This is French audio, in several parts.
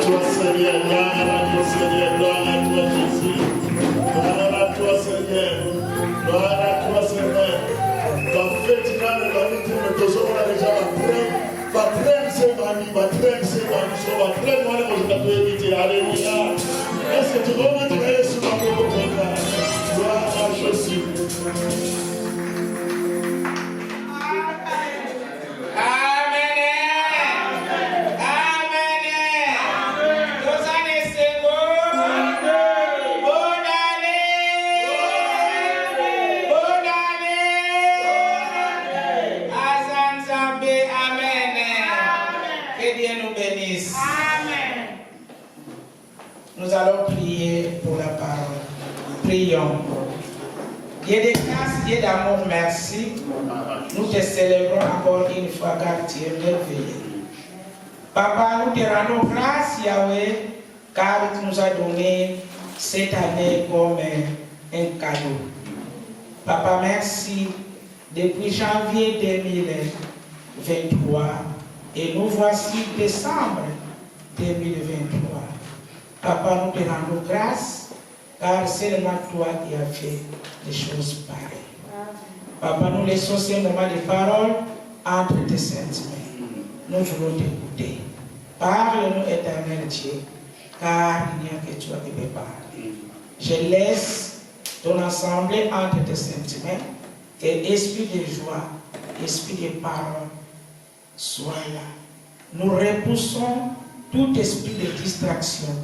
toi Seigneur, gloire à toi Seigneur, gloire à toi Jésus. Gloire à toi Seigneur, gloire à toi Seigneur. Ta fête là, nous l'avons dit, nous devons déjà la prendre. Va prendre ses amis, va prendre ses amis, va prendre moi les gens de éviter. Alléluia. Est-ce que tu vas mettre sur ma propre gloire à Jésus. Nous allons prier pour la parole. Prions. Dieu de grâce, Dieu d'amour, merci. Nous te célébrons encore une fois car tu es merveilleux. Papa, nous te rendons grâce, Yahweh, car tu nous as donné cette année comme un cadeau. Papa, merci. Depuis janvier 2023, et nous voici décembre 2023. Papa, nous te rendons grâce, car c'est seulement toi qui as fait des choses pareilles. Papa, nous laissons ces moments de parole entre tes saintes mains. Nous voulons t'écouter. Parle-nous, éternel Dieu, car il n'y a que toi qui peux parler. Je laisse ton assemblée entre tes saintes mains, que l'esprit de joie, l'esprit de parole soit là. Nous repoussons tout esprit de distraction.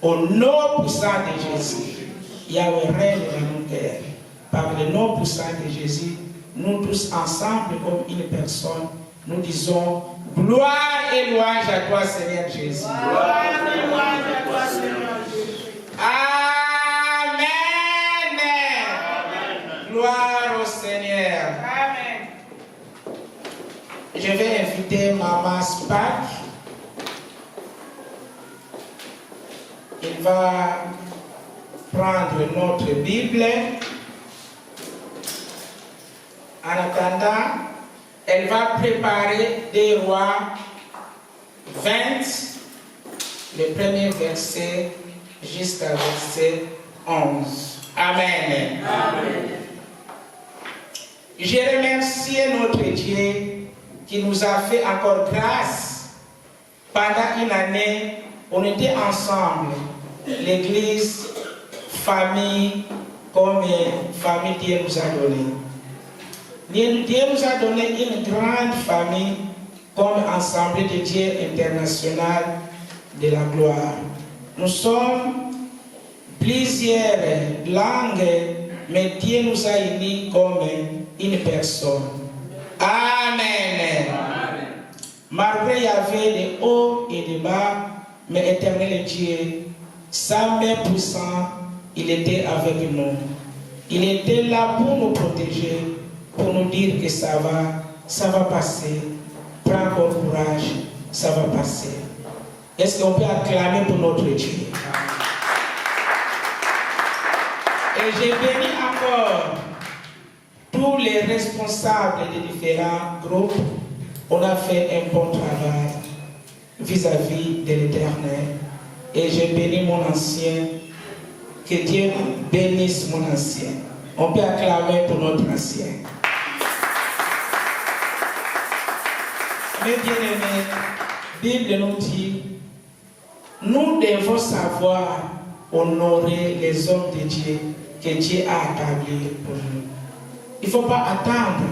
Au nom puissant de Jésus, Yahweh règne dans nos cœurs. Par le nom puissant de Jésus, nous tous ensemble comme une personne, nous disons gloire et louange à toi Seigneur Jésus. Gloire et louange à toi Seigneur Jésus. Amen. Amen. Gloire au Seigneur. Amen. Je vais inviter Maman Spark. Il va prendre notre Bible. En attendant, elle va préparer des Rois 20, le premier verset jusqu'à verset 11. Amen. Amen. Je remercie notre Dieu qui nous a fait encore grâce pendant une année. On était ensemble, l'église, famille, comme famille Dieu nous a donné. Dieu nous a donné une grande famille comme Assemblée de Dieu internationale de la gloire. Nous sommes plusieurs langues, mais Dieu nous a unis comme une personne. Amen. Amen. Malgré il y avait des hauts et des bas, mais éternel Dieu, sa main puissante, il était avec nous. Il était là pour nous protéger, pour nous dire que ça va passer. Prends encore courage, ça va passer. Est-ce qu'on peut acclamer pour notre Dieu? Et j'ai béni encore tous les responsables des différents groupes. On a fait un bon travail vis-à-vis de l'Éternel. Et j'ai béni mon ancien. Que Dieu bénisse mon ancien. On peut acclamer pour notre ancien. Mes bien-aimés, la Bible nous dit, nous devons savoir honorer les hommes de Dieu que Dieu a établis pour nous. Il ne faut pas attendre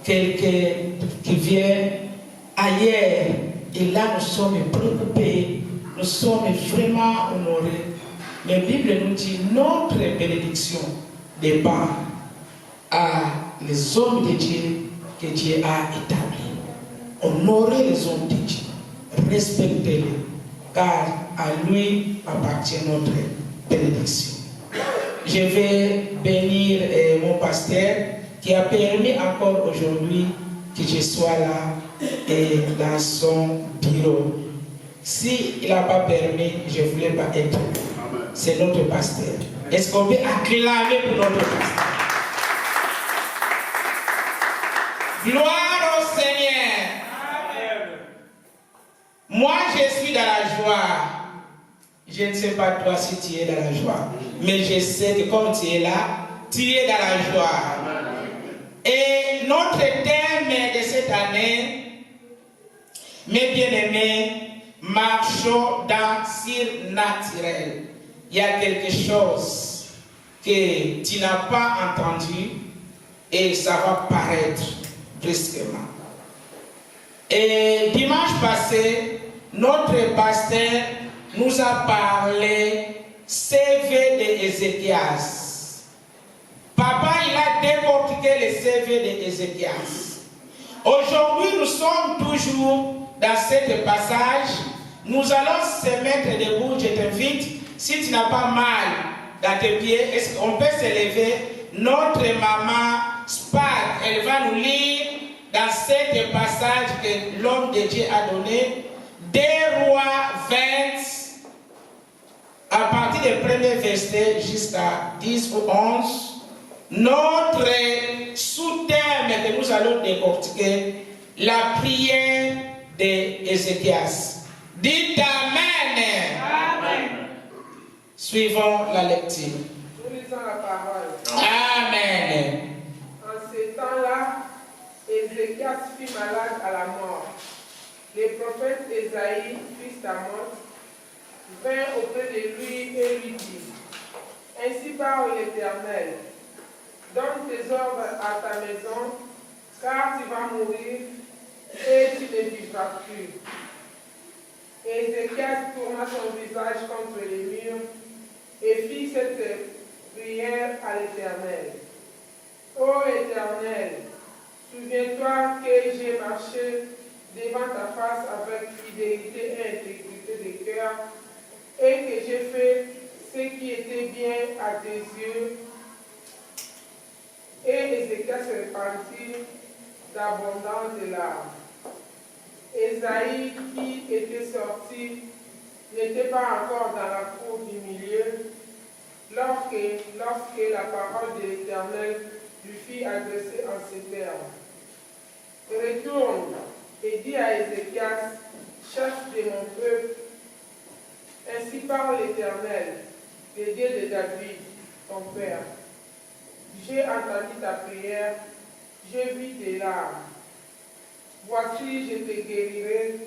quelqu'un qui vient ailleurs. Et là, nous sommes préoccupés, nous sommes vraiment honorés. La Bible nous dit notre bénédiction dépend à les hommes de Dieu que Dieu a établis. Honorez les hommes de Dieu, respectez-les, car à lui appartient notre bénédiction. Je vais bénir mon pasteur qui a permis encore aujourd'hui que je sois là et dans son bureau. S'il n'a pas permis, je ne voulais pas être là. C'est notre pasteur. Est-ce qu'on peut acclamer pour notre pasteur? Gloire au Seigneur. Amen. Moi, je suis dans la joie Je ne sais pas toi si tu es dans la joie, mais je sais que comme tu es là, tu es dans la joie. Et notre thème de cette année, mes bien-aimés, marchons dans surnaturel. Il y a quelque chose que tu n'as pas entendu et ça va paraître brusquement. Et dimanche passé, notre pasteur nous a parlé CV de Ézéchias. Papa, il a décortiqué le CV de Ézéchias. Aujourd'hui, nous sommes toujours dans ce passage. Nous allons se mettre debout. Je t'invite, si tu n'as pas mal dans tes pieds, est-ce qu'on peut se lever? Notre maman Spad, elle va nous lire dans ce passage que l'homme de Dieu a donné, des Rois 20, à partir du premier verset jusqu'à 10 ou 11. Notre sous-thème que nous allons décortiquer, la prière d'Ézéchias. Dites Amen. Amen. Suivons la lecture. Nous lisons la parole. Amen. En ces temps-là, Ézéchias fut malade à la mort. Le prophète Ésaïe, fils d'Amoz, vint auprès de lui et lui dit: Ainsi parle l'Éternel, donne tes ordres à ta maison, car tu vas mourir et tu ne vivras plus. Ézéchias tourna son visage contre les murs et fit cette prière à l'Éternel. Ô Éternel, souviens-toi que j'ai marché devant ta face avec fidélité et intégrité de cœur, et que j'ai fait ce qui était bien à tes yeux. Et Ézéchias se répandit d'abondantes larmes. Ésaïe, qui était sorti, n'était pas encore dans la cour du milieu, lorsque la parole de l'Éternel lui fit adresser en ces termes: Retourne et dis à Ézéchias, chef de mon peuple, ainsi parle l'Éternel, le Dieu de David, ton père. J'ai entendu ta prière, j'ai vu tes larmes. Voici, je te guérirai.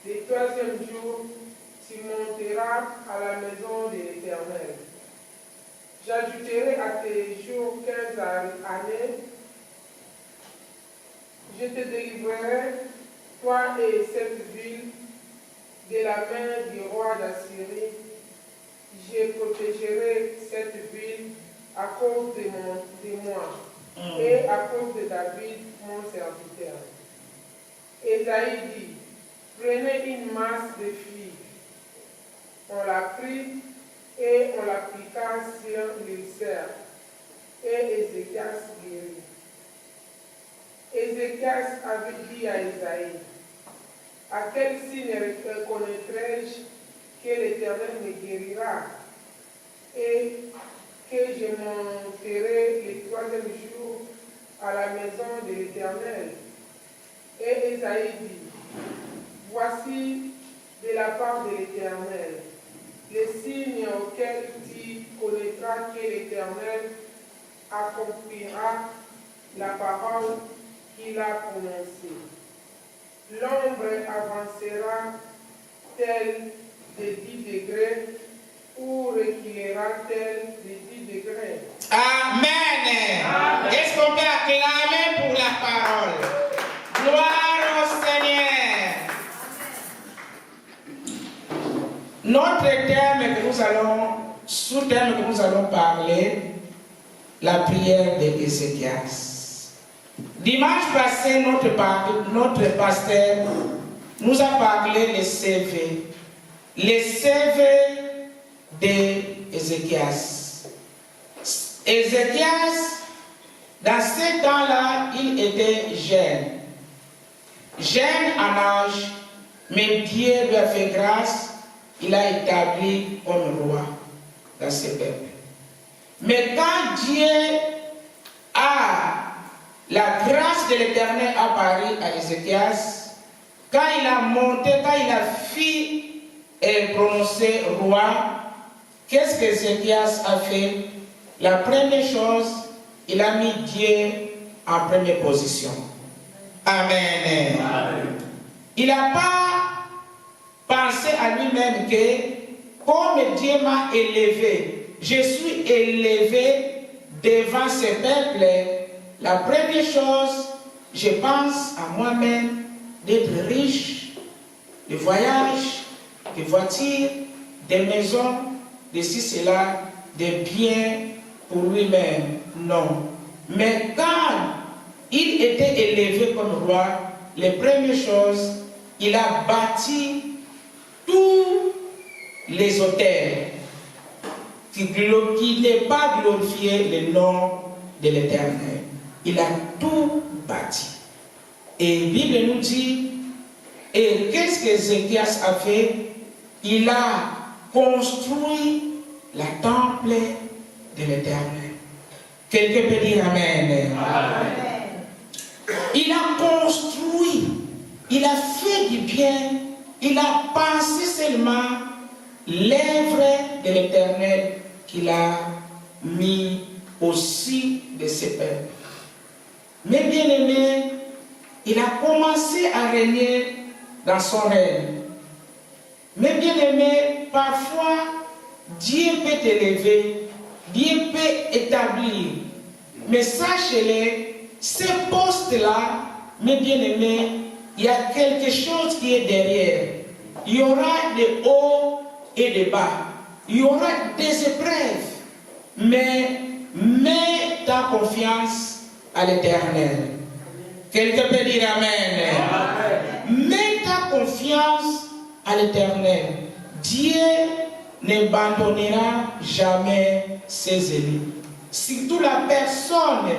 Le troisième jour, tu monteras à la maison de l'Éternel. J'ajouterai à tes jours 15 années. Je te délivrerai, toi et cette ville, de la main du roi d'Assyrie. Je protégerai cette ville à cause de moi et à cause de David, mon serviteur. Ésaïe dit: Prenez une masse de figues. On la prit et on l'appliqua sur l'ulcère. Et Ézéchias guérit. Ézéchias avait dit à Ésaïe: À quel signe reconnaîtrai-je que l'Éternel me guérira et que je monterai le troisième jour à la maison de l'Éternel? Et Ésaïe dit: Voici de la part de l'Éternel les signes auxquels tu connaîtras que l'Éternel accomplira la parole qu'il a prononcée. L'ombre avancera telle de 10 degrés ou reculera telle de 10 degrés. Amen. Est-ce qu'on peut acclamer pour la parole? Gloire au Seigneur. Notre thème que nous allons, sous-thème que nous allons parler, la prière d'Ézéchias. Dimanche passé, notre pasteur nous a parlé des CV. Les CV d'Ézéchias. Ézéchias, dans ce temps-là, il était jeune. Jeune en âge, mais Dieu lui a fait grâce, il a établi comme roi dans ce peuple. Mais quand Dieu a, la grâce de l'Éternel apparue à Ézéchias, quand il a monté, quand il a fait est prononcé roi, qu'est-ce que Ézéchias a fait? La première chose, il a mis Dieu en première position. Amen. Amen. Il n'a pas pensé à lui-même que comme Dieu m'a élevé, je suis élevé devant ce peuple. La première chose, je pense à moi-même d'être riche, de voyages, de voitures, de maisons, de ceci, cela, de biens pour lui-même. Non. Mais quand il était élevé comme roi, les premières choses, il a bâti tous les autels qui n'est pas glorifié le nom de l'Éternel. Il a tout bâti. Et la Bible nous dit, et qu'est-ce que Ézéchias a fait? Il a construit la temple de l'Éternel. Quelqu'un peut dire Amen. Amen. Il a construit, il a fait du bien, il a pensé seulement l'œuvre de l'Éternel qu'il a mis aussi de ses peuples. Mais bien aimé, il a commencé à régner dans son règne. Mais bien aimé, parfois, Dieu peut t'élever, Dieu peut établir. Mais sachez-le, ce poste-là, mes bien-aimés, il y a quelque chose qui est derrière. Il y aura des hauts et des bas. Il y aura des épreuves. Mais mets ta confiance à l'Éternel. Quelqu'un peut dire Amen. Amen. Mets ta confiance à l'Éternel. Dieu n'abandonnera jamais ses élus. Surtout la personne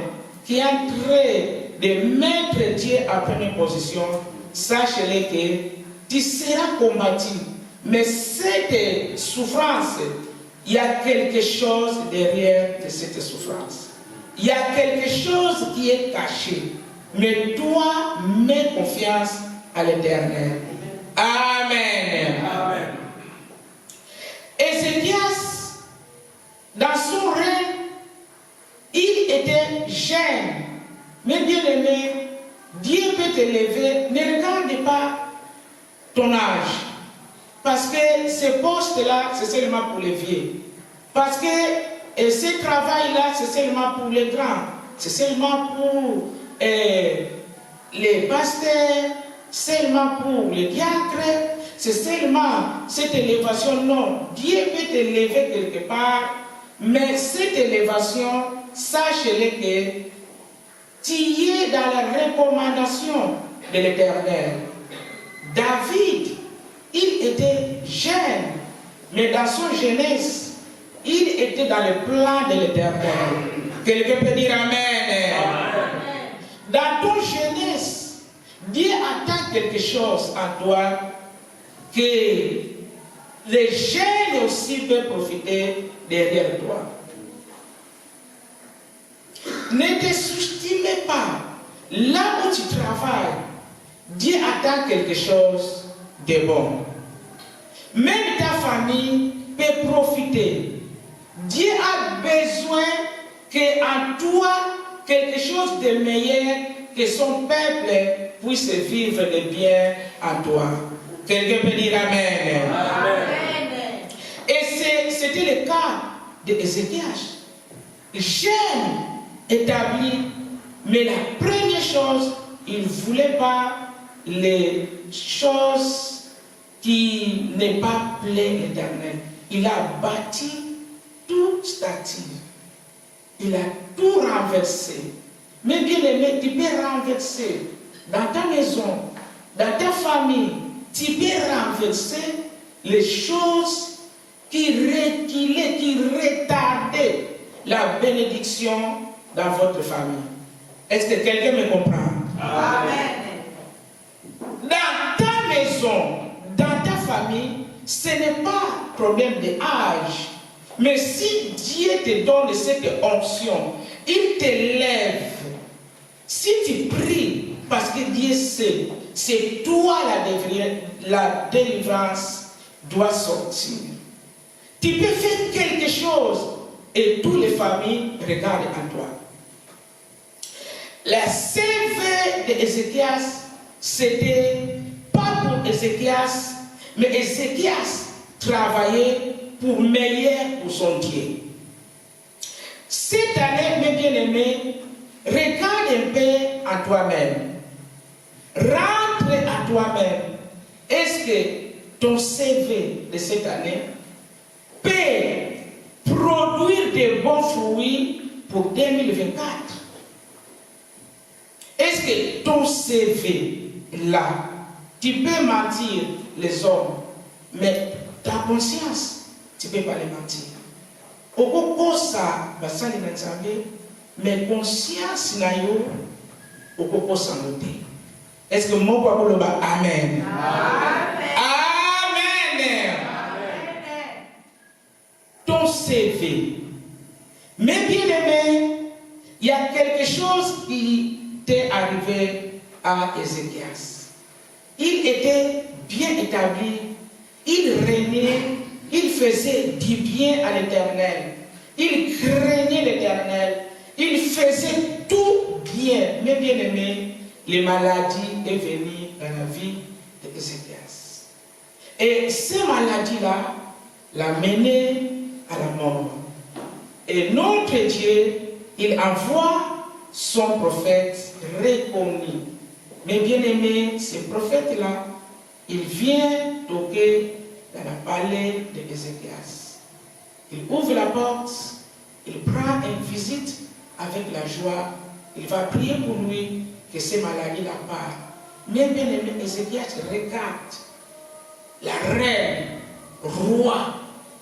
qui est en train de mettre Dieu en première position, sache-le que tu seras combattu. Mais cette souffrance, il y a quelque chose derrière de cette souffrance. Il y a quelque chose qui est caché. Mais toi, mets confiance à l'Éternel. Amen. Amen. Ézéchias, dans son règne, il était jeune. Mais bien aimé, Dieu peut t'élever. Ne regarde pas ton âge. Parce que ce poste-là, c'est seulement pour les vieux. Parce que ce travail-là, c'est seulement pour les grands. C'est seulement pour les pasteurs, seulement pour les diacres. C'est seulement cette élévation. Non, Dieu peut t'élever quelque part. Mais cette élévation, sache-le que tu es dans la recommandation de l'Éternel. David, il était jeune, mais dans son jeunesse, il était dans le plan de l'Éternel. Quelqu'un peut dire Amen. Amen. Dans ton jeunesse, Dieu attend quelque chose en toi que les jeunes aussi peuvent profiter derrière toi. Ne te sous-estime pas. Là où tu travailles, Dieu attend quelque chose de bon. Même ta famille peut profiter. Dieu a besoin qu'en toi, quelque chose de meilleur, que son peuple puisse vivre de bien en toi. Quelqu'un peut dire Amen. Amen. Et c'était le cas d'Ézéchias. Jeune, établi, mais la première chose, il ne voulait pas les choses qui n'est pas plaît l'Éternel. Il a bâti toute statue. Il a tout renversé. Mais bien aimé, tu peux renverser dans ta maison, dans ta famille, tu peux renverser les choses qui reculaient, qui retardaient la bénédiction dans votre famille. Est-ce que quelqu'un me comprend? Amen. Dans ta maison, dans ta famille, ce n'est pas problème d'âge. Mais si Dieu te donne cette onction, il t'élève. Si tu pries, parce que Dieu sait, c'est toi la délivrance doit sortir. Tu peux faire quelque chose et toutes les familles regardent à toi. La CV d'Ézéchias, c'était pas pour Ézéchias, mais Ézéchias travaillait pour meilleur pour son Dieu. Cette année, mes bien-aimés, regarde un peu à toi-même. Rentre à toi-même. Est-ce que ton CV de cette année peut produire de bons fruits pour 2024? Est-ce que ton CV là, tu peux mentir les hommes, mais ta conscience, tu ne peux pas les mentir. Au cours ça, mais conscience na yo, au cours ça noté. Est-ce que mon papa le bat? Amen. Amen. Ton CV. Mais bien aimé, il y a quelque chose qui t'est arrivé à Ézéchias. Il était bien établi, il régnait, il faisait du bien à l'Éternel, il craignait l'Éternel, il faisait tout bien. Mais bien aimé, les maladies sont venues dans la vie d'Ézéchias. Et ces maladies-là l'ont mené à la mort. Et notre Dieu, il envoie son prophète reconnu. Mais bien aimé, ce prophète-là, il vient toquer dans la palais d'Ézéchias. Il ouvre la porte, il prend une visite avec la joie, il va prier pour lui que ces maladies la partent. Mais bien aimé, Ézéchias regarde la reine, roi,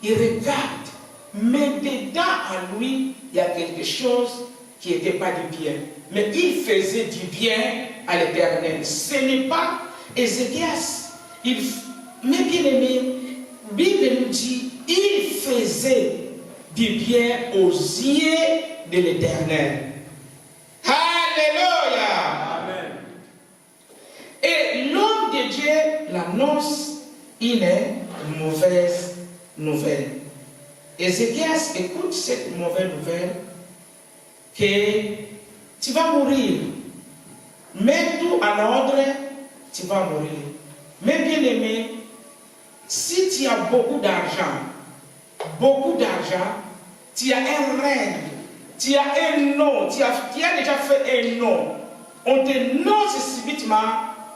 il regarde, mais dedans à lui, il y a quelque chose qui n'était pas du bien. Mais il faisait du bien à l'Éternel. Ce n'est pas Ézéchias. Mais bien aimé, la Bible nous dit, il faisait du bien aux yeux de l'Éternel. Alléluia. Amen. Et l'homme de Dieu l'annonce une mauvaise nouvelle. Ézéchias écoute cette mauvaise nouvelle que tu vas mourir. Mets tout en ordre, tu vas mourir. Mais bien aimé, si tu as beaucoup d'argent, tu as un règne, tu as un nom, tu as déjà fait un nom, on te nonce subitement,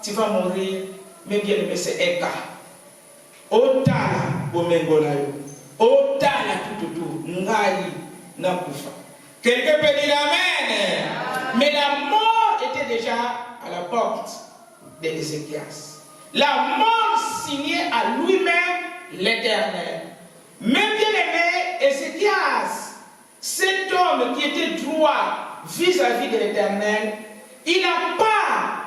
tu vas mourir. Mais bien aimé, c'est un cas. Otala bomengolayo, otala tout, ngai na kufa. Quelqu'un peut dire amen. Mais la mort était déjà à la porte d'Ézéchias. La mort signait à lui-même l'Éternel. Mais bien aimé, Ézéchias, cet homme qui était droit vis-à-vis de l'Éternel, il n'a pas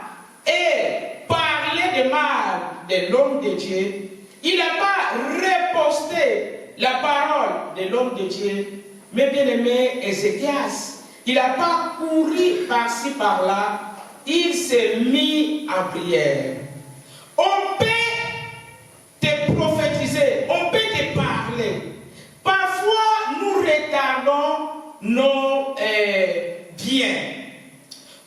parlé de mal de l'homme de Dieu. Il n'a pas reposté la parole de l'homme de Dieu. Mais bien aimé, Ézéchias, il n'a pas couru par-ci par-là. Il s'est mis en prière. On peut te prophétiser, on peut te parler. Parfois, nous retardons nos biens.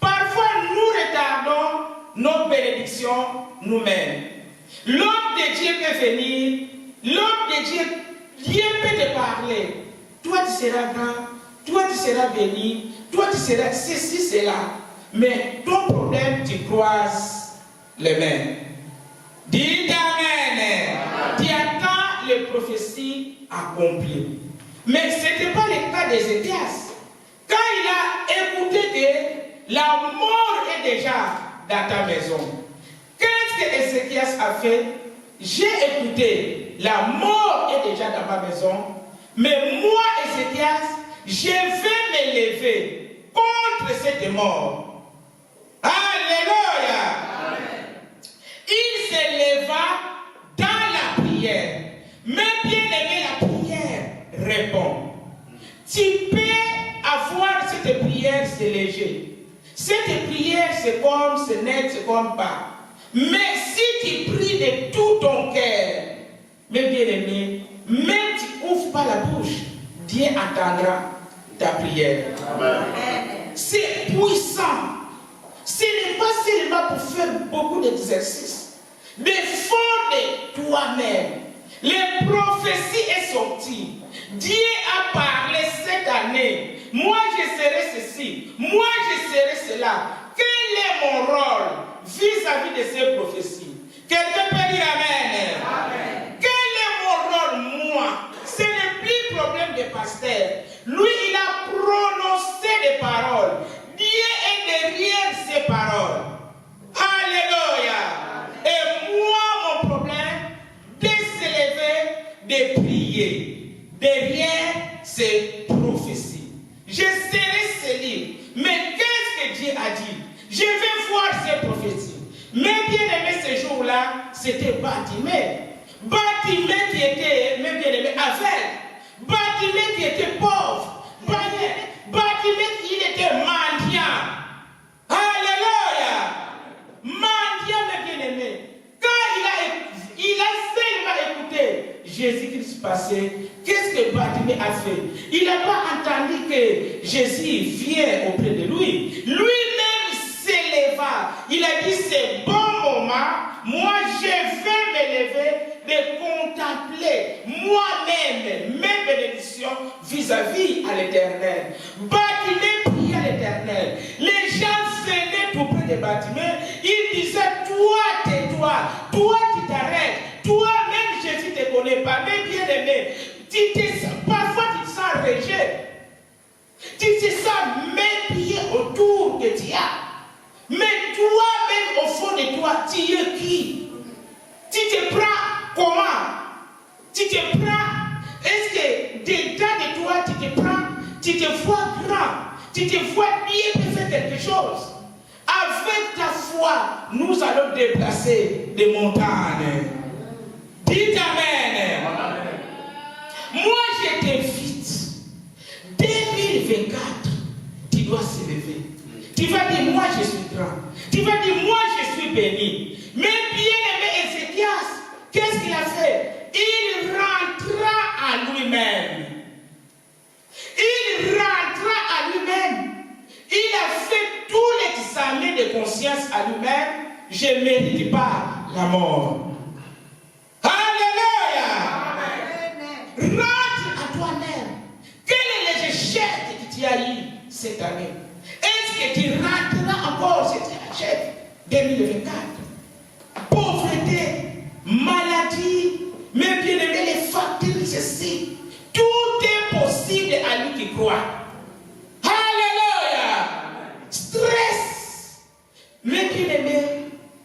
Parfois, nous retardons nos bénédictions nous-mêmes. L'homme de Dieu peut venir, l'homme de Dieu, Dieu peut te parler. Toi, tu seras grand, toi, tu seras béni, toi, tu seras ceci, cela. Mais ton problème, tu croises les mains. Dis amen. Tu attends les prophéties accomplies. Mais ce n'était pas le cas d'Ézéchias. Quand il a écouté que la mort est déjà dans ta maison, qu'est-ce que Ézéchias a fait? J'ai écouté, la mort est déjà dans ma maison, mais moi, Ézéchias, je vais me lever contre cette mort. Alléluia. Amen. Il se leva dans la prière. Mais bien aimé, la prière répond. Tu peux avoir cette prière, c'est léger. Cette prière, c'est comme, c'est net, c'est comme pas. Mais si tu pries de tout ton cœur, Mes bien-aimés, même si tu n'ouvres pas la bouche, Dieu entendra ta prière. Amen. C'est puissant. Ce n'est pas seulement pour faire beaucoup d'exercices. Défends toi-même. Les prophéties sont sorties. Dieu a parlé cette année. Moi je serai ceci. Moi je serai cela. Quel est mon rôle vis-à-vis de ces prophéties? Quelqu'un peut dire Amen. Amen. Quel est mon rôle, moi? Ce n'est plus le problème des pasteurs. Lui, il a prononcé des paroles. Dieu est derrière ces paroles. Alléluia. Et moi, mon problème, de s'élever, de prier. Derrière ces prophéties. Je serai celui. Mais qu'est-ce que Dieu a dit? Je vais voir ces prophéties. Mais bien aimé, ce jour-là, c'était Bartimée. Bartimée qui était, mes bien-aimés, aveugle. Bartimée qui était pauvre. Bartimée qui était mendiant. Alléluia. Mendiant, mes bien-aimés. Quand il a seulement écouté Jésus-Christ passer, qu'est-ce que Bartimée a fait? Il n'a pas entendu que Jésus vient auprès de lui. Lui-même s'éleva. Il a dit, c'est bon moment. Moi, je vais me lever de contempler moi-même mes bénédictions vis-à-vis à l'Éternel. Bartimée priait à l'Éternel. Les gens venaient auprès de Bartimée. Ils disaient, toi, tais-toi. Toi, tu t'arrêtes. Toi-même, Jésus ne te connaît pas. Mais bien aimé, parfois tu te sens rejet. Tu te sens méfié autour de toi. Mais toi-même, au fond de toi, tu es qui? Tu te prends comment? Tu te prends, est-ce que dedans de toi, tu te prends, tu te vois grand, tu te vois bien faire quelque chose? Avec ta foi, nous allons déplacer des montagnes. Dites Amen. Moi, je t'invite. 2024, tu dois se lever. Tu vas dire, moi je suis grand. Tu vas dire, moi je suis béni. Mais bien aimé Ézéchias, qu'est-ce qu'il a fait? Il rentra à lui-même. Il rentra à lui-même. Il a fait tout l'examen de conscience à lui-même. Je ne mérite pas la mort. Alléluia. Rentre à toi-même. Quel est l'échec que tu as eu cette année? Est-ce que tu rentreras encore cette échec 2024? Pauvreté, maladie, mais bien aimé, les facteurs, ceci. Tout est possible à lui qui croit. Alléluia. Stress. Mais bien aimé,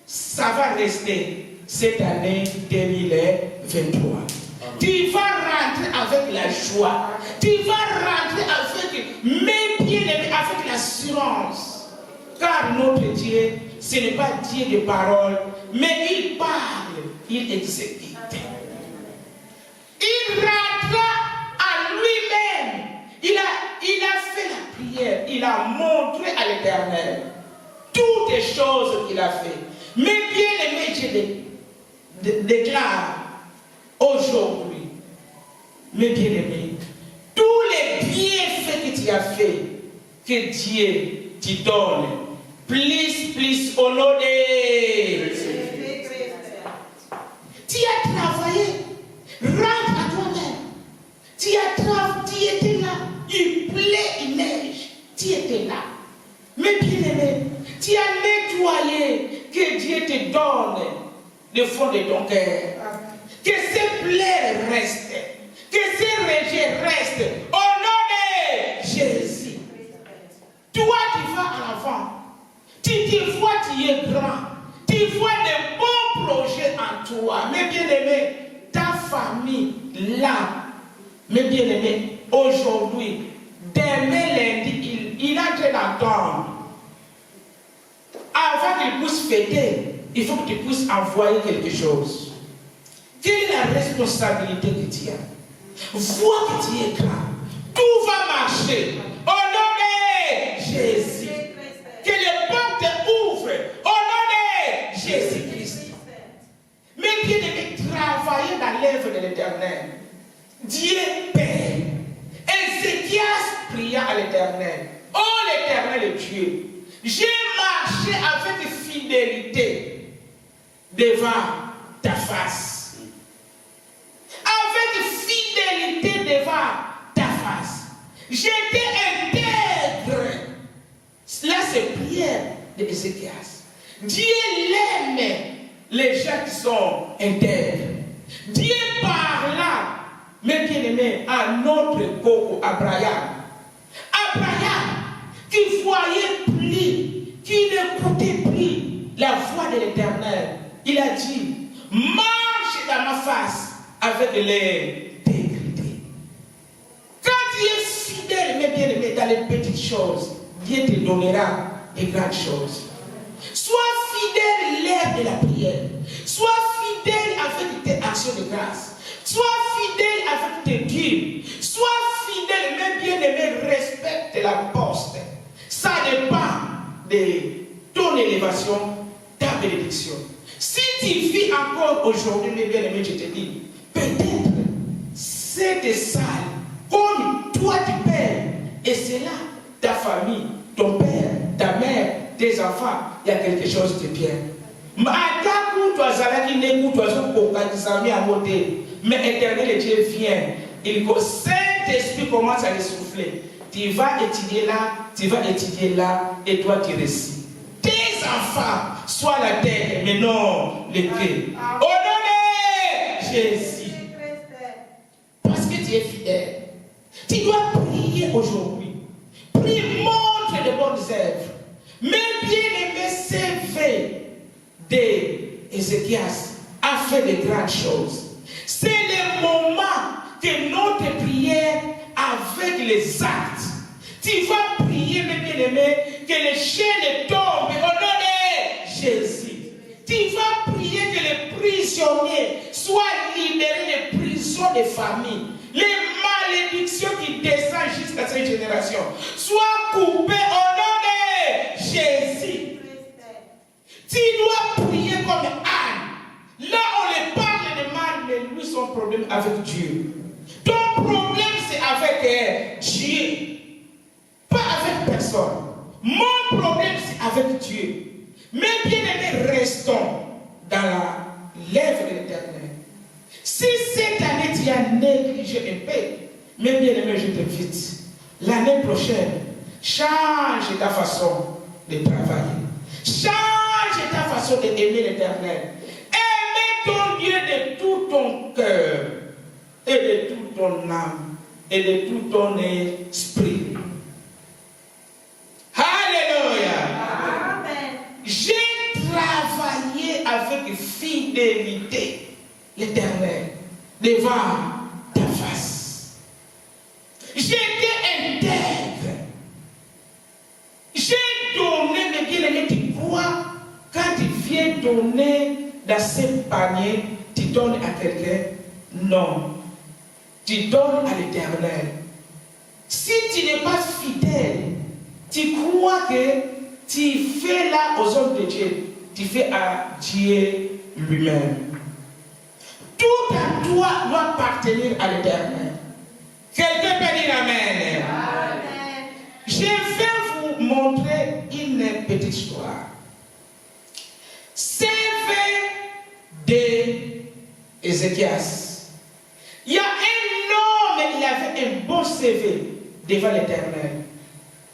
ça va rester cette année 2023. Tu vas rentrer avec la joie. Tu vas rentrer avec, mais bien aimé, avec l'assurance. Car notre Dieu, ce n'est pas Dieu de parole, mais il parle, il exécute. Il rentra à lui-même. Il a fait la prière. Il a montré à l'Éternel toutes les choses qu'il a fait. Mais bien aimé, je déclare aujourd'hui, mes bien-aimés, tous les bienfaits que tu as fait, que Dieu te donne, plus au nom de... Tu as travaillé, rentre à toi-même. Tu étais là, il plaît, il neige, tu étais là. Mais bien aimé, tu as nettoyé, que Dieu te donne le fond de ton cœur. Que ces plaies restent, que ces rejets restent au nom de Jésus. Toi, tu vas à l'avant. Tu te vois, tu es grand. Tu vois des bons projets en toi. Mais bien aimé, ta famille, là, mais bien aimé, aujourd'hui, demain lundi, il a en train d'entendre. Avant qu'il puisse fêter, il faut que tu puisses envoyer quelque chose. Quelle est la responsabilité que tu as? Vois que tu es grand. Tout va marcher. Au nom de Jésus. Que les portes ouvrent. Au nom de Jésus-Christ. Mais bien aimé, travailler dans l'œuvre de l'Éternel. Dieu paie. Ézéchias pria à l'Éternel. Oh l'Éternel est Dieu, j'ai marché avec fidélité devant ta face. Avec fidélité devant ta face. J'étais intègre. Là, c'est prière d'Ézéchias. Dieu l'aime les gens qui sont intègres. Dieu parla, mais bien aimé, à notre coco Abraham. Abraham, qui voyait plus, qui n'écoutait plus la voix de l'Éternel, il a dit, marche dans ma face avec l'intégrité. Quand tu es fidèle, mais bien aimé, dans les petites choses, Dieu te donnera des grandes choses. Sois fidèle l'heure de la prière. Sois fidèle avec tes actions de grâce. Sois fidèle avec tes dîmes. Sois fidèle, mais bien aimé, respecte la poste. Ça dépend de ton élévation, ta bénédiction. Si tu vis encore aujourd'hui, mes bien aimés, je te dis, peut-être c'est salle comme toi tu pères. Et c'est là ta famille, ton père, ta mère, tes enfants, il y a quelque chose de bien. Mais Éternel Dieu vient, il Saint-Esprit commence à les souffler. Tu vas étudier là, tu vas étudier là, et toi tu récites. Tes enfants, soit la terre, mais non les pieds. Au nom de Jésus. Parce que tu es fidèle. Tu dois prier aujourd'hui. Prie, montre de bonnes œuvres. Mais bien aimé, CV d'Ézéchias a fait de grandes choses. C'est le moment que notre prière avec les actes. Tu vas prier, mes bien-aimés, que les chaînes tombent au nom de Jésus. Tu vas prier que les prisonniers soient libérés des prisons des familles. Les malédictions qui descendent jusqu'à cette génération soient coupées au nom de Jésus. Tu dois prier comme Anne. Là, on les parle de mal, mais lui, son problème avec Dieu. Ton problème, c'est avec Dieu. Pas avec personne. Mon problème, c'est avec Dieu. Mais bien aimés, restons dans l'œuvre de l'Éternel. Si cette année, tu as négligé un peu, mais bien aimé, je t'invite. L'année prochaine, change ta façon de travailler. Change ta façon d'aimer l'Éternel. Aimez ton Dieu de tout ton cœur, et de toute ton âme, et de tout ton esprit. Alléluia. Amen. J'ai travaillé avec fidélité l'Éternel devant ta face. J'étais intègre. J'ai donné, mais bien aimé, tu crois, quand tu viens donner dans ce panier, tu donnes à quelqu'un? Non. Tu donnes à l'Éternel. Si tu n'es pas fidèle, tu crois que tu fais là aux hommes de Dieu, tu fais à Dieu lui-même. Tout à toi doit appartenir à l'Éternel. Quelqu'un peut dire Amen. Amen. Je vais vous montrer une petite histoire. CV d'Ézéchias. Il y a un homme, il avait un bon CV devant l'Éternel.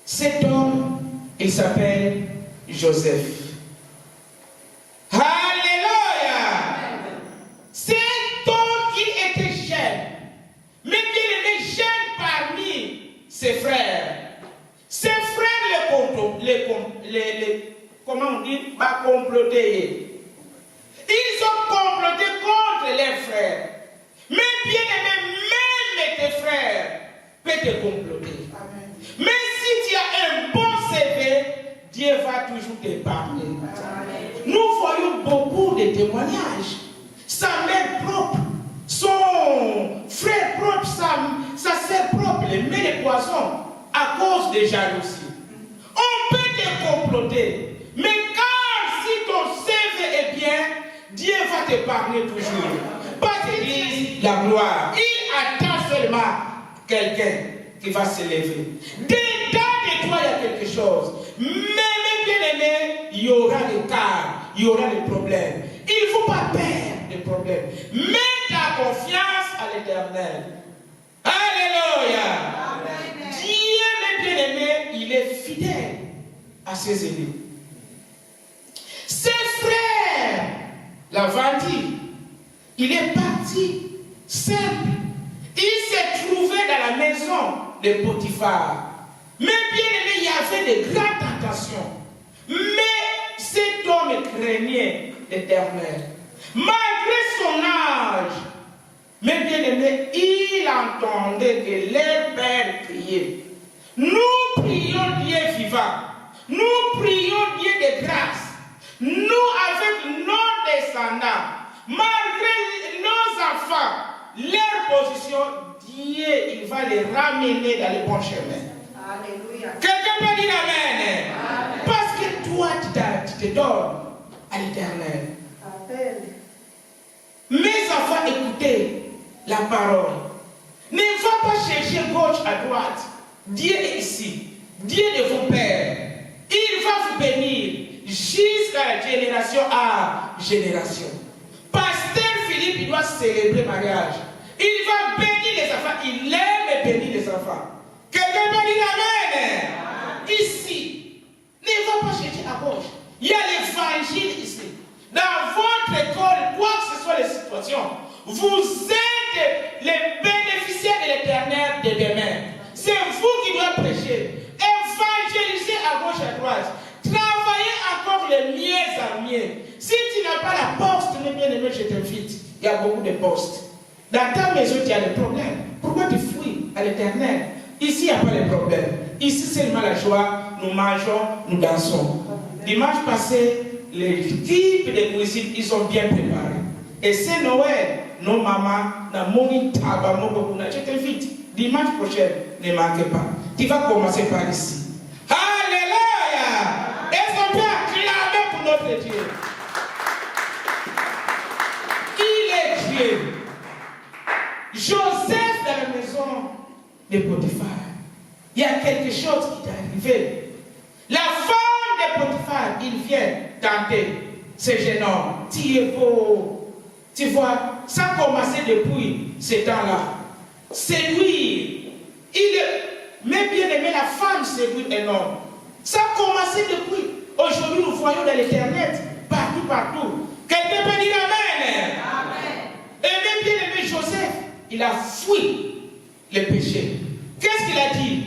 Cet homme, il s'appelle Joseph. Alléluia! Cet homme, il était jeune. Mais bien aimé, jeune parmi ses frères. Ses frères comment on dit, comploter. Ils ont comploté contre les frères. Mais bien aimé, même tes frères peuvent te comploter. Amen. Mais si tu as un bon CV, Dieu va toujours t'épargner. Nous voyons beaucoup de témoignages. Sa mère propre, son frère propre, sa sœur propre, les met les poisons à cause de jalousie. On peut te comploter, mais quand si ton CV est bien, Dieu va t'épargner toujours. pas d'église, la gloire. Il attend seulement quelqu'un qui va se lever. Dedans de toi, il y a quelque chose. Mais mes bien-aimés, il y aura des cas, il y aura des problèmes. Il ne faut pas perdre des problèmes. Mets ta confiance à l'Éternel. Alléluia. Amen. Dieu, mes bien-aimés, il est fidèle à ses élus. Ses frères l'avant dit, il est parti simple. Il s'est trouvé dans la maison de Potiphar. Mais bien aimé, il y avait de grandes tentations. Mais cet homme craignait l'Éternel. Malgré son âge, mais bien aimé, il entendait que leur père criait. Nous prions Dieu vivant. Nous prions Dieu de grâce. Nous, avec nos descendants, malgré nos enfants, leur position, Dieu, il va les ramener dans le bon chemin. Alléluia. Quelqu'un peut dire Amen. Amen. Parce que toi, tu te donnes à l'Éternel. Mes enfants, écoutez la parole. Ne va pas chercher gauche à droite. Dieu est ici. Dieu de vos pères. Il va vous bénir jusqu'à génération à génération. Pasteur Philippe, il doit célébrer mariage. Il va bénir les enfants. Il aime bénir les enfants. Quelqu'un peut dire Amen. Ici, ne va pas chercher à gauche. Il y a l'évangile ici. Dans votre école, quoi que ce soit les situations, vous êtes les bénéficiaires de l'Éternel de demain. C'est vous qui doivez prêcher. Évangéliser à gauche et à droite. Travailler encore les mieux à mieux. Si tu n'as pas la poste, mes bien-aimés, je t'invite. Il y a beaucoup de postes. Dans ta maison, tu as des problèmes. Pourquoi tu fuis à l'Éternel? Ici, il n'y a pas de problème. Ici, c'est seulement la joie. Nous mangeons, nous dansons. Dimanche passé, l'équipe de cuisine, ils ont bien préparé. Et c'est Noël. Nos mamans, je t'invite. Dimanche prochain, ne manquez pas. Tu vas commencer par ici. Alléluia! Est-ce qu'on peut acclamer pour notre Dieu? Il est Dieu. Joseph dans la maison de Potiphar. Il y a quelque chose qui est arrivé. La femme de Potiphar, il vient tenter ce jeune homme. Tu es beau. Tu vois, ça a commencé depuis ce temps-là. Séduire. Mais bien aimé, la femme séduit un homme. Ça a commencé depuis. Aujourd'hui, nous voyons dans l'Internet, partout. Quelqu'un peut dire Amen. Amen. Et même bien aimé Joseph, il a fui le péché. Qu'est-ce qu'il a dit?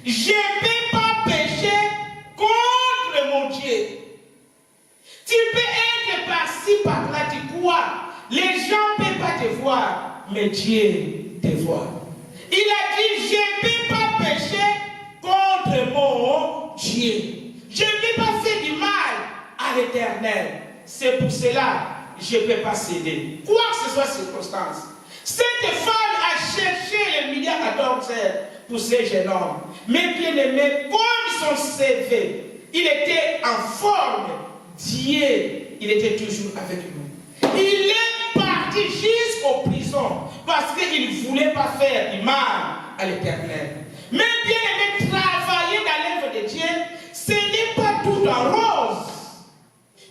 Je ne peux pas pécher contre mon Dieu. Tu peux être par-ci, par-là, tu crois. Les gens ne peuvent pas te voir, mais Dieu te voit. Il a dit, je ne peux pas pécher contre mon Dieu. Je ne peux pas faire du mal à l'Éternel. C'est pour cela que je ne peux pas céder. Quoi que ce soit circonstance. Cette femme a cherché les milliards d'adultères pour ces jeunes hommes. Mais bien aimé, comme son CV, il était en forme. Dieu, il était toujours avec nous. Il est parti jusqu'aux prisons parce qu'il ne voulait pas faire du mal à l'Éternel. Mais bien aimé, travailler dans l'œuvre de Dieu, ce n'est pas tout en rose.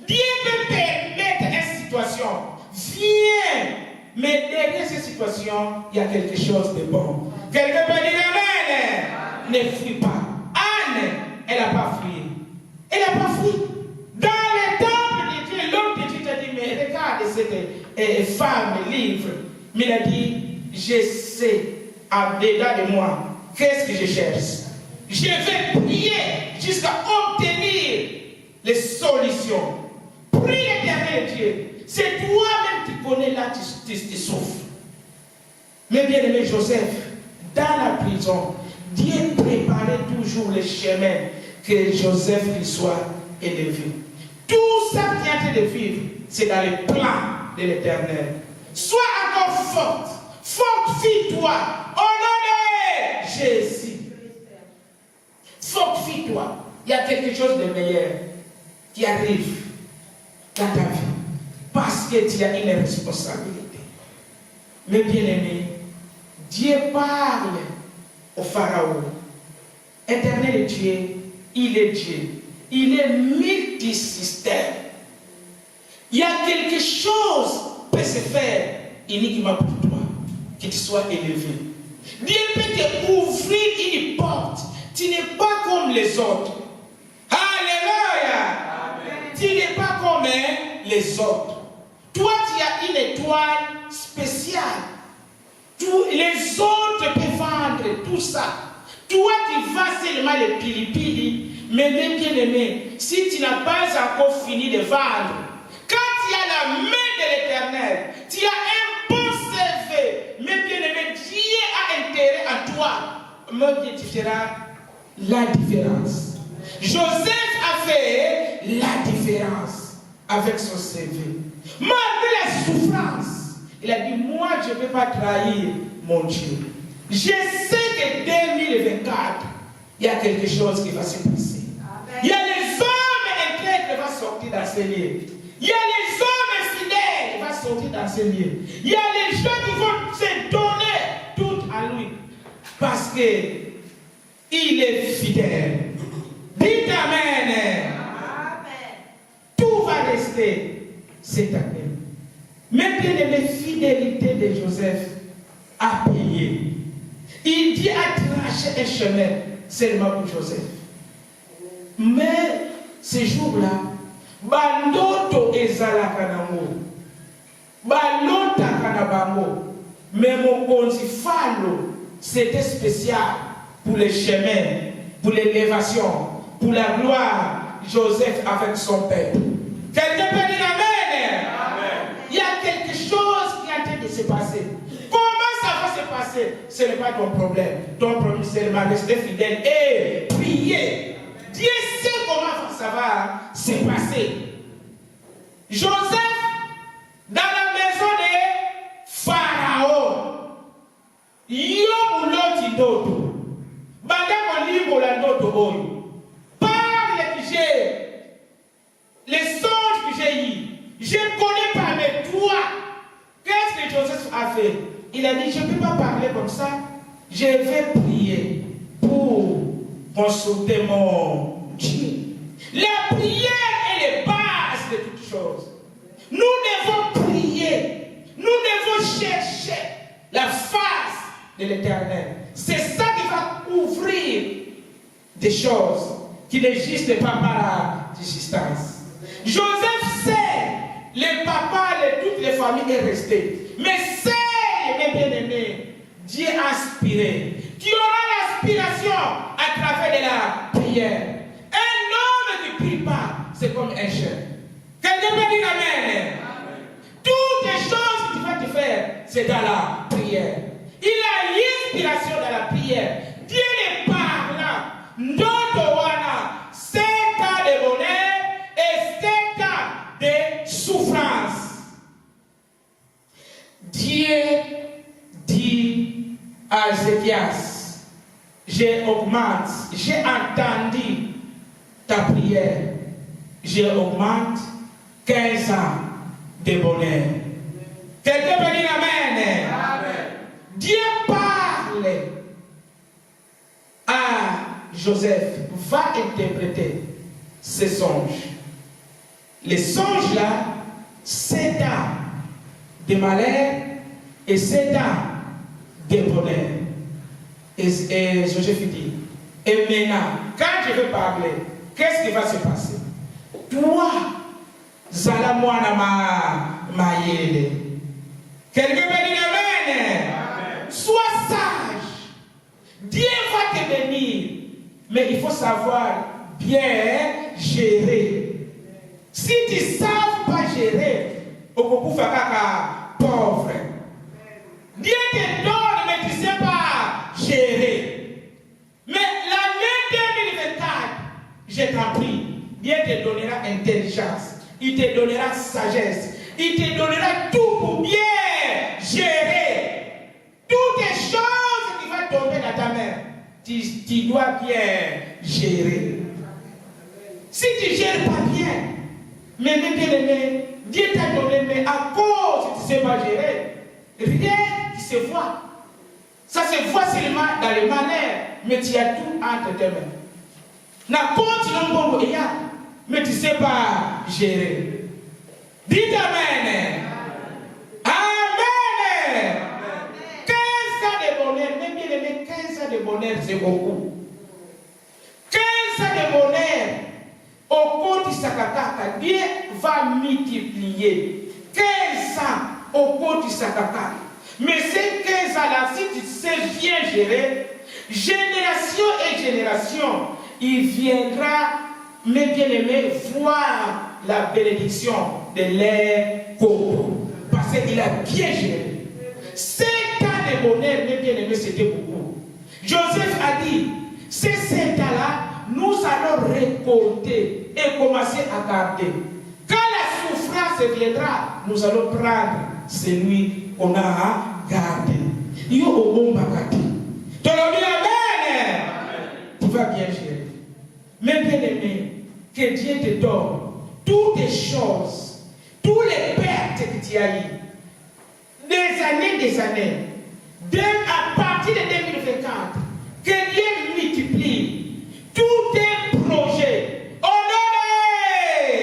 Dieu peut permettre une situation. Viens. Mais derrière cette situation, il y a quelque chose de bon. Quelqu'un peut dire Amen. Ne fuis pas. Anne, elle n'a pas fui. Elle n'a pas fui. Dans le temple de Dieu, l'homme de Dieu t'a dit, mais regarde cette femme livre. Mais il a dit, je sais en dedans de moi, qu'est-ce que je cherche. Je vais prier jusqu'à obtenir les solutions. Prie l'Éternel Dieu. C'est toi-même qui connais là, tu souffres. Mais bien aimé Joseph, dans la prison, Dieu préparait toujours le chemin que Joseph lui soit élevé. Tout ça qui est en train de vivre, c'est dans le plan de l'Éternel. Sois encore forte. Fortifie-toi. Au nom de Jésus. Fortifie-toi. Il y a quelque chose de meilleur qui arrive dans ta vie. Parce que tu as une responsabilité. Mes bien-aimés, Dieu parle au Pharaon. Éternel Dieu, il est Dieu. Il est multisystème. Il y a quelque chose qui peut se faire uniquement pour toi, que tu sois élevé. Dieu peut te ouvrir une porte. Tu n'es pas comme les autres. Alléluia. Amen. Tu n'es pas comme les autres. Toi, tu as une étoile spéciale. Les autres peuvent vendre tout ça. Toi, tu vas seulement les pili-pili. Mais mes bien-aimés, si tu n'as pas encore fini de vendre, quand tu as la main de l'Éternel, tu as un bon CV, mes bien-aimés, Dieu a intérêt en toi. Mon Dieu, tu feras la différence. Joseph a fait la différence avec son CV. Malgré la souffrance, il a dit, moi, je ne peux pas trahir mon Dieu. Je sais que 2024, il y a quelque chose qui va se passer. Il y a les hommes intègres qui vont sortir dans ces lieux. Il y a les hommes fidèles qui vont sortir dans ces lieux. Il y a les gens qui vont se donner tout à lui. Parce qu'il est fidèle. Dites Amen. Amen. Tout va rester cette année. Maintenant, la fidélité de Joseph a payé. Il dit à tracer un chemin seulement pour Joseph. Mais ce jour-là, bandoto ezala kanamo, balota kanabamo, mais mon consifalo, c'était spécial pour les chemins, pour l'élévation, pour la gloire. Joseph avec son peuple. Quelqu'un peut dire Amen. Amen. Il y a quelque chose qui est en train de se passer. Comment ça va se passer? Ce n'est pas ton problème. Ton problème, c'est de rester fidèle et prier. Dieu sait comment ça va se passer. Joseph, dans la maison de Pharaon, Yomulotidoto, Badamo Libolandoto, par les que j'ai, les songes que j'ai eus, je connais pas, mais toi, qu'est-ce que Joseph a fait? Il a dit, je ne peux pas parler comme ça, je vais prier pour consulter mon Dieu. La prière est la base de toutes choses. Nous devons prier. Nous devons chercher la face de l'Éternel. C'est ça qui va ouvrir des choses qui n'existent pas par la distance. Joseph sait, les papas de toutes les familles est resté. Mais c'est, mes bien-aimés, Dieu a inspiré. Qui aura l'inspiration à travers de la prière. Un homme qui ne prie pas, c'est comme un chien. Quelqu'un peut dire Amen. Toutes les choses que tu vas te faire, c'est dans la prière. Il a l'inspiration dans la prière. Dieu est parlant. Ndotowana, 7 ans de bonheur et 7 ans de souffrance. Dieu dit à Ézéchias, j'ai entendu ta prière, je augmente 15 ans de bonheur. Quelqu'un peut dire Amen. Amen. Dieu parle à Joseph, va interpréter ces songes. Les songes là, 7 ans de malheur et 7 ans de bonheur. Et Joseph dit, et maintenant, quand je vais parler, qu'est-ce qui va se passer? Toi, Zala Moana Mayele. Quelqu'un peut dire Amen. Sois sage. Dieu va te bénir. Mais il faut savoir bien gérer. Si tu ne sais pas gérer, au beaucoup faire pauvre. Dieu te donne, mais tu ne sais pas gérer. Mais l'année 2024, je t'en prie, Dieu te donnera intelligence, il te donnera sagesse, il te donnera tout pour bien gérer. Toutes les choses qui vont tomber dans ta main, tu dois bien gérer. Si tu ne gères pas bien, mais Dieu t'a donné, mais à cause tu ne sais pas gérer, rien se voit. Ça se voit seulement dans les manières, mais tu as tout entre tes mains. N'importe quel mais tu ne sais pas gérer. Dites Amen. Amen. 15 ans de bonheur, même bien aimé, 15 ans de bonheur, c'est beaucoup. 15 ans de bonheur, au cours du Sakakaka, Dieu va multiplier 15 ans au cours du Sakakaka. Mais ces 15 ans-là, si tu sais bien gérer, génération et génération, il viendra, mes bien-aimés, voir la bénédiction de leur corps. Parce qu'il a bien géré. 5 ans de bonheur, mes bien-aimés, c'était beaucoup. Joseph a dit, ces 5 ans-là, nous allons récolter et commencer à garder. Quand la souffrance viendra, nous allons prendre celui qu'on a gardé. Yo au bon bakati. Tu l'as dit Amen. Tu vas bien gérer. Mais bien aimé, que Dieu te donne toutes les choses, tous les pertes que tu as eues, des années, à partir de 2024, que Dieu multiplie tous tes projets. Honoré!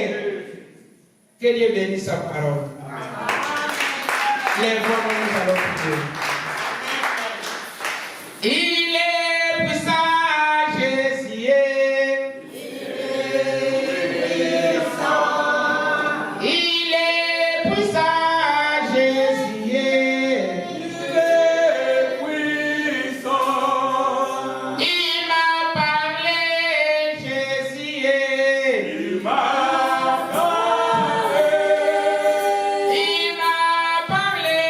Que Dieu bénisse sa parole. Les voix nous allons prier. Il est puissant, Jésus. Il est puissant, Jésus. Il m'a parlé, Jésus. Il m'a parlé, Jésus. Il m'a parlé.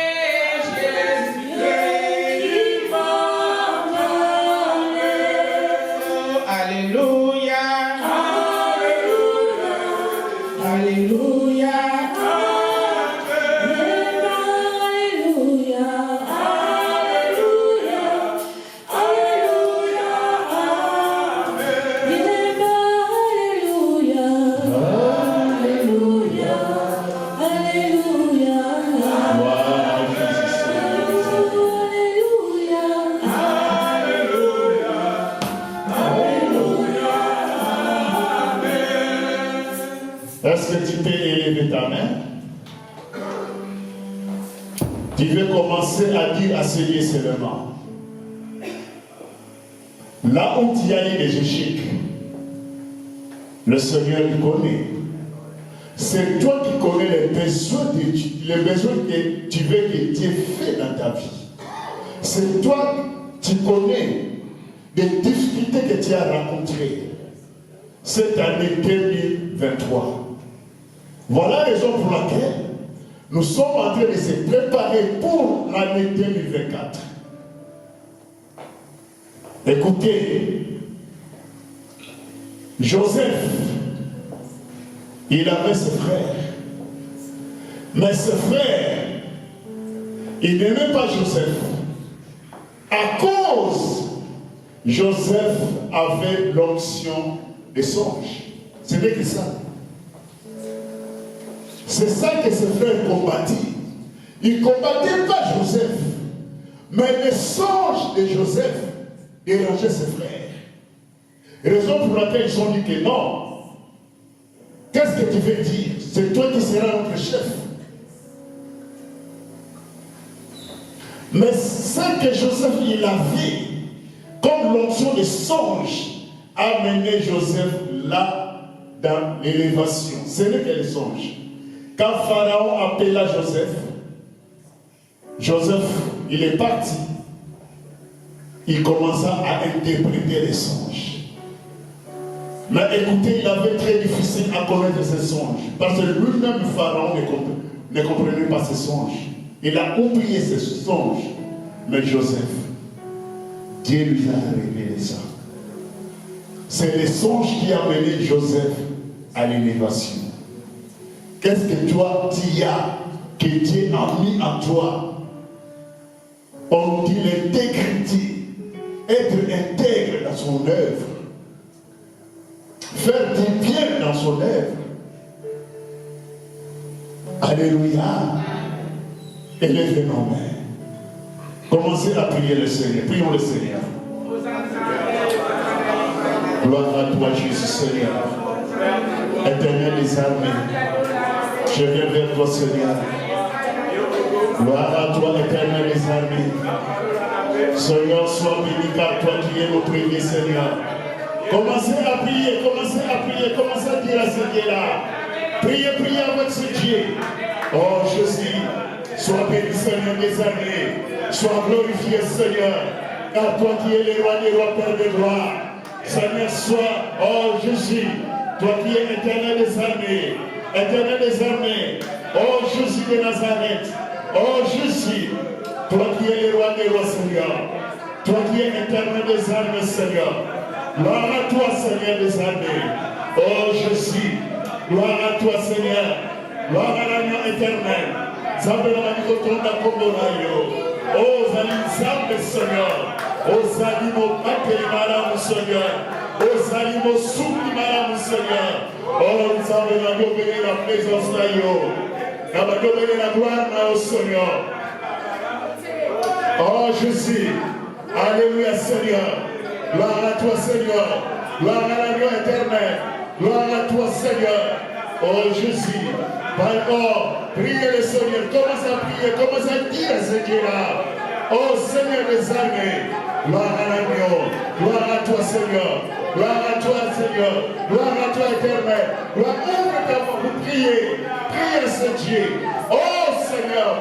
Oh, alléluia. Alléluia. Est-ce que tu peux élever ta main? Tu veux commencer à dire à Seigneur seulement. Là où tu as eu des échecs, le Seigneur te connaît. C'est toi qui connais les besoins que tu veux que Dieu fait dans ta vie. C'est toi qui connais les difficultés que tu as rencontrées cette année 2023. Voilà la raison pour laquelle nous sommes en train de se préparer pour l'année 2024. Écoutez, Joseph, il avait ses frères. Mais ses frères, ils n'aimaient pas Joseph. À cause, Joseph avait l'onction des songes. Ce n'est que ça. C'est ça que ses frères combattaient. Ils ne combattaient pas Joseph. Mais les songes de Joseph dérangeaient ses frères. Raison pour laquelle ils ont dit que non. Qu'est-ce que tu veux dire? C'est toi qui seras notre chef. Mais ce que Joseph il avait, comme l'onction des songes, a mené Joseph là dans l'élévation. Ce n'est que les songes. Quand Pharaon appela Joseph, Joseph, il est parti. Il commença à interpréter les songes. Mais écoutez, il avait très difficile à connaître ces songes. Parce que lui-même, Pharaon, ne comprenait pas ces songes. Il a oublié ces songes. Mais Joseph, Dieu lui a révélé ça. C'est les songes qui ont mené Joseph à l'élévation. Qu'est-ce que toi, tu as, que Dieu a mis en toi? On dit l'intégrité, être intègre dans son œuvre, faire du bien dans son œuvre. Alléluia. Élève nos mains. Commencez à prier le Seigneur. Prions le Seigneur. Gloire à toi, Jésus, Seigneur. Éternel des armées, je viens vers toi, Seigneur. Gloire à toi, éternel des armées. Seigneur, sois béni car toi qui es notre premier Seigneur. Commencez à prier, commencez à prier, commencez à dire à ce Dieu-là. Priez, priez avec ce Dieu. Oh Jésus, sois béni Seigneur des armées. Sois glorifié Seigneur. Car toi qui es le roi des rois, Père de gloire. Seigneur, sois, oh Jésus, toi qui es éternel des armées. Éternel des armées. Oh Jésus de Nazareth. Oh Jésus, toi qui es le roi des rois Seigneur. Toi qui es éternel des armées Seigneur. Gloire à toi Seigneur des armées. Oh Jésus, gloire à toi Seigneur. Gloire à l'agneau éternel. Zambe na manikotonda komborayo. Oh Zali Zambe Seigneur. Oh Zali mo bateli malamu Seigneur. Oh Zali mo soupli malamu Seigneur. Oh Zambe na dobele la présence na yo. Na dobele la gloire na yo Seigneur. Oh Jésus. Alléluia Seigneur. Gloire à toi Seigneur. Gloire à l'agneau éternel. Gloire à toi Seigneur. Oh Jésus. Pardon. Priez le Seigneur. Commence à prier. Commence à dire à ce Dieu-là. Oh Seigneur des armées. Gloire à l'agneau. Gloire à toi Seigneur. Gloire à toi Seigneur. Gloire à toi éternel. Gloire ouvre ta voix pour prier. Priez à ce Dieu. Oh Seigneur.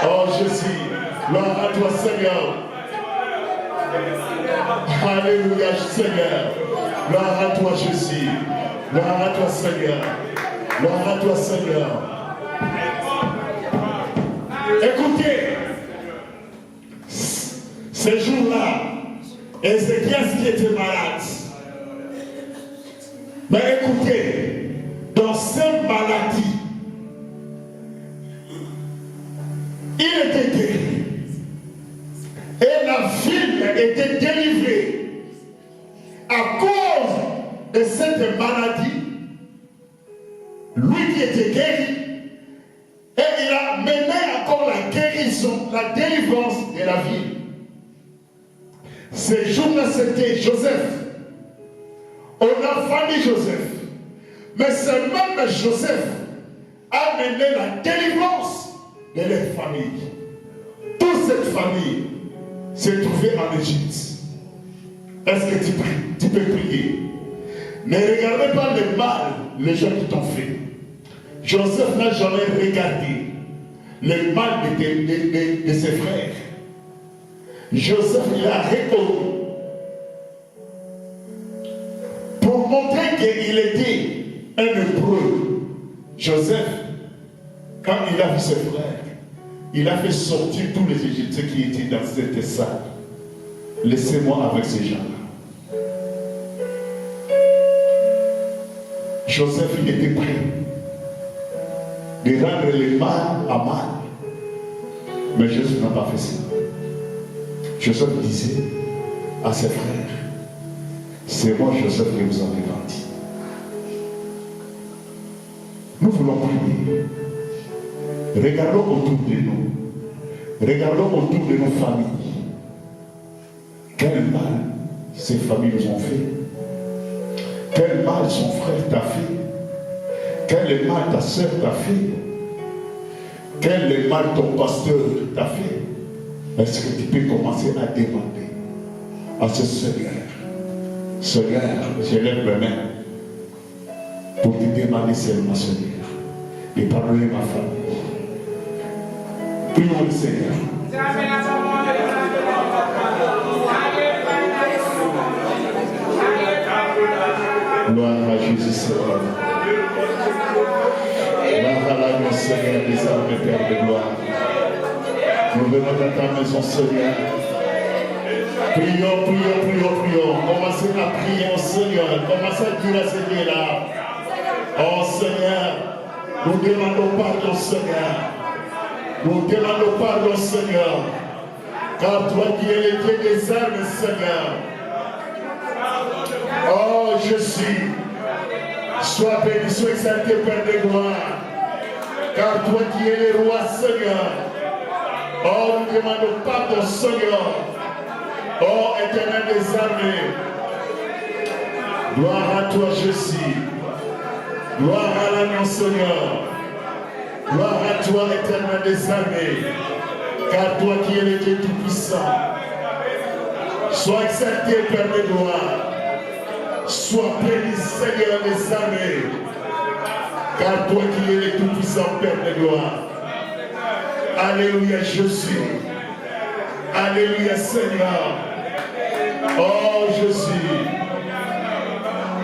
Oh Jésus. Gloire à toi Seigneur. Alléluia Seigneur. Gloire à toi Jésus. Gloire à toi Seigneur. Gloire à toi Seigneur. Écoutez, ce jour-là, Ézéchias qui était malade. Mais écoutez, dans cette maladie, il était guéri. Et la ville était délivrée à cause de cette maladie. Lui qui était guéri, et il a mené encore la guérison, la délivrance de la ville. Ce jour-là, c'était Joseph. On a famille Joseph. Mais ce même Joseph a mené la délivrance de leur famille. Toute cette famille s'est trouvée en Égypte. Est-ce que tu peux prier? Ne regardez pas le mal, les gens qui t'ont fait. Joseph n'a jamais regardé le mal de ses frères. Joseph, il a répondu pour montrer qu'il était un hébreu. Joseph, quand il a vu ses frères, il a fait sortir tous les Égyptiens qui étaient dans cette salle. Laissez-moi avec ces gens-là. Joseph, il était prêt de rendre le mal à mal. Mais Jésus n'a pas fait ça. Joseph disait à ses frères, c'est moi Joseph qui vous en ai grandi. Nous voulons prier. Regardons autour de nous. Regardons autour de nos familles. Quel mal ces familles nous ont fait. Quel mal son frère t'a fait. Quel mal ta soeur t'a fait. Quel mal ton pasteur t'a fait. Est-ce que tu peux commencer à demander à ce Seigneur, Seigneur, je lève mes mains pour te demander seulement, Seigneur, et pardonner ma famille. Prions le Seigneur. Gloire à Jésus, Seigneur. Gloire à l'agneau, Seigneur, des armées, Père de gloire. Nous venons dans ta maison, Seigneur. Prions, prions, prions, prions. Commencez à prier au Seigneur. Commencez à dire à ce Dieu-là. Oh Seigneur, nous demandons pardon, Seigneur. Nous demandons pardon, Seigneur. Car toi qui es le Dieu des armes, Seigneur. Oh Jésus, sois béni, sois exalté, Père de gloire. Car toi qui es le roi, Seigneur. Oh, nous demandons pardon, Seigneur. Oh, Éternel des armées. Gloire à toi, Jésus. Gloire à l'agneau, Seigneur. Gloire à toi, Éternel des armées. Car toi qui es le Dieu tout-puissant. Sois exalté, Père de gloire. Sois béni, Seigneur des armées. Car toi qui es le tout-puissant, Père de gloire. Alléluia, Jésus. Alléluia, Seigneur. Oh, Jésus.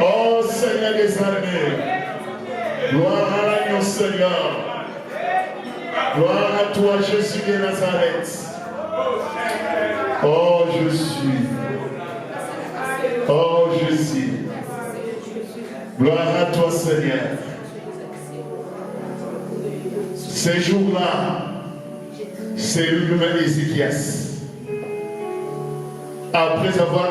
Oh, Seigneur des armées. Gloire à l'agneau, Seigneur. Gloire à toi, Jésus de Nazareth. Oh, Jésus. Oh, Jésus. Gloire à toi, Seigneur. Ces jours-là, c'est le même Ézéchias. Après avoir